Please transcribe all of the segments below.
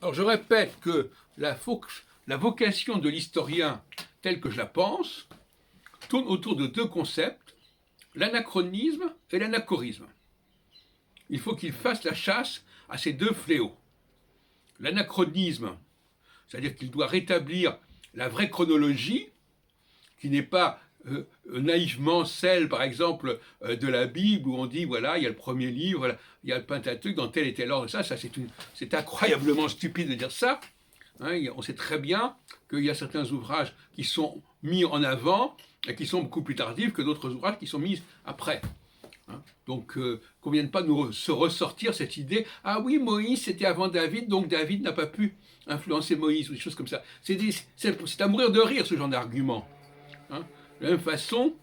Alors je répète que la vocation de l'historien, telle que je la pense, tourne autour de deux concepts, l'anachronisme et l'anachorisme. Il faut qu'il fasse la chasse à ces deux fléaux. L'anachronisme, c'est-à-dire qu'il doit rétablir la vraie chronologie, qui n'est pas naïvement celle, par exemple, de la Bible, où on dit, voilà, il y a le premier livre, voilà, il y a le Pentateuque, dans tel et tel ordre. Ça c'est incroyablement stupide de dire ça. Hein, on sait très bien qu'il y a certains ouvrages qui sont mis en avant et qui sont beaucoup plus tardifs que d'autres ouvrages qui sont mis après. Hein, donc, qu'on ne vienne pas se ressortir cette idée, ah oui, Moïse c'était avant David, donc David n'a pas pu influencer Moïse, ou des choses comme ça. C'est à mourir de rire, ce genre d'argument. Hein, de la même façon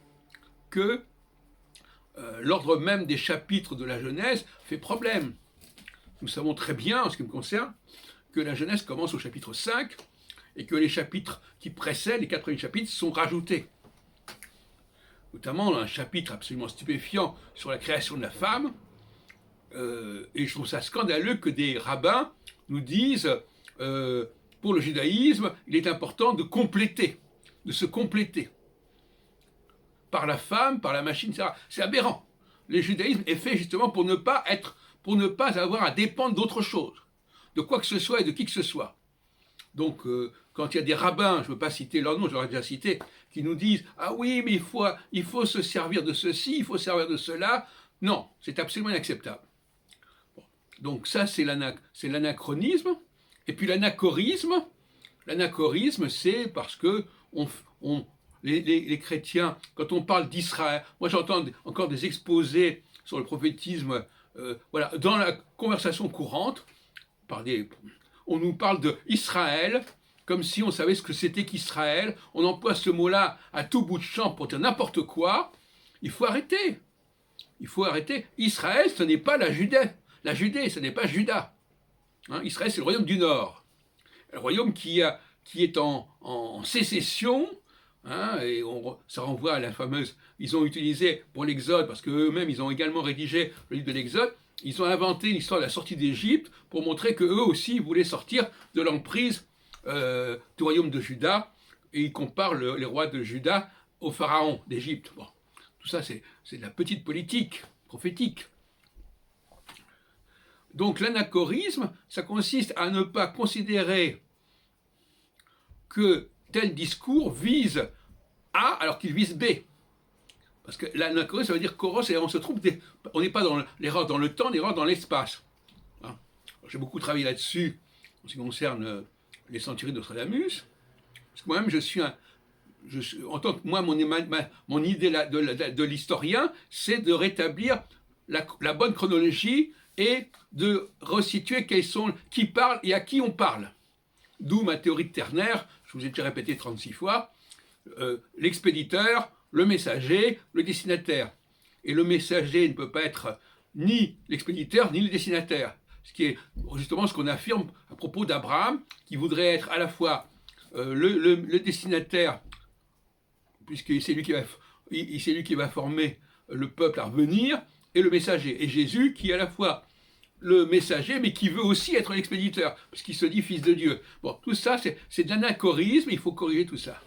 que l'ordre même des chapitres de la Genèse fait problème. Nous savons très bien, en ce qui me concerne, que la Genèse commence au chapitre 5 et que les chapitres qui précèdent, les 4 premiers chapitres, sont rajoutés. Notamment un chapitre absolument stupéfiant sur la création de la femme. Et je trouve ça scandaleux que des rabbins nous disent, pour le judaïsme, il est important de compléter, de se compléter. Par la femme, par la machine, etc. C'est aberrant. Le judaïsme est fait justement pour ne pas avoir à dépendre d'autre chose, de quoi que ce soit et de qui que ce soit. Donc, quand il y a des rabbins, je ne veux pas citer leur nom, je l'aurais déjà cité, qui nous disent « Ah oui, mais il faut se servir de ceci, il faut se servir de cela », non, c'est absolument inacceptable. Bon. Donc ça, c'est l'anachronisme. Et puis l'anachorisme, c'est parce que les chrétiens, quand on parle d'Israël, moi j'entends encore des exposés sur le prophétisme, voilà, dans la conversation courante, on nous parle d'Israël comme si on savait ce que c'était qu'Israël. On emploie ce mot-là à tout bout de champ pour dire n'importe quoi. Il faut arrêter. Il faut arrêter. Israël, ce n'est pas la Judée. La Judée, ce n'est pas Juda. Hein, Israël, c'est le royaume du Nord. Le royaume qui est en sécession. Hein, et ça renvoie à la fameuse... Ils ont utilisé pour l'Exode, parce qu'eux-mêmes, ils ont également rédigé le livre de l'Exode, ils ont inventé l'histoire de la sortie d'Égypte pour montrer qu'eux aussi voulaient sortir de l'emprise du royaume de Juda, et ils comparent les rois de Juda au pharaon d'Égypte. Bon, tout ça, c'est de la petite politique prophétique. Donc l'anachorisme, ça consiste à ne pas considérer que tel discours vise A alors qu'il vise B. Parce que l'anachorisme, ça veut dire qu'oros, on se trompe, on n'est pas dans l'erreur dans le temps, l'erreur dans l'espace. Hein, j'ai beaucoup travaillé là-dessus, en ce qui concerne les centuries de Nostradamus, parce que moi-même, en tant que moi, mon idée de l'historien, c'est de rétablir la bonne chronologie et de resituer qui parle et à qui on parle. D'où ma théorie de ternaire, je vous ai déjà répété 36 fois, l'expéditeur, le messager, le destinataire. Et le messager ne peut pas être ni l'expéditeur ni le destinataire. Ce qui est justement ce qu'on affirme à propos d'Abraham, qui voudrait être à la fois le destinataire, puisque c'est lui qui va former le peuple à revenir, et le messager. Et Jésus qui est à la fois le messager, mais qui veut aussi être l'expéditeur, parce qu'il se dit fils de Dieu. Bon, tout ça, c'est de l'anachorisme, il faut corriger tout ça.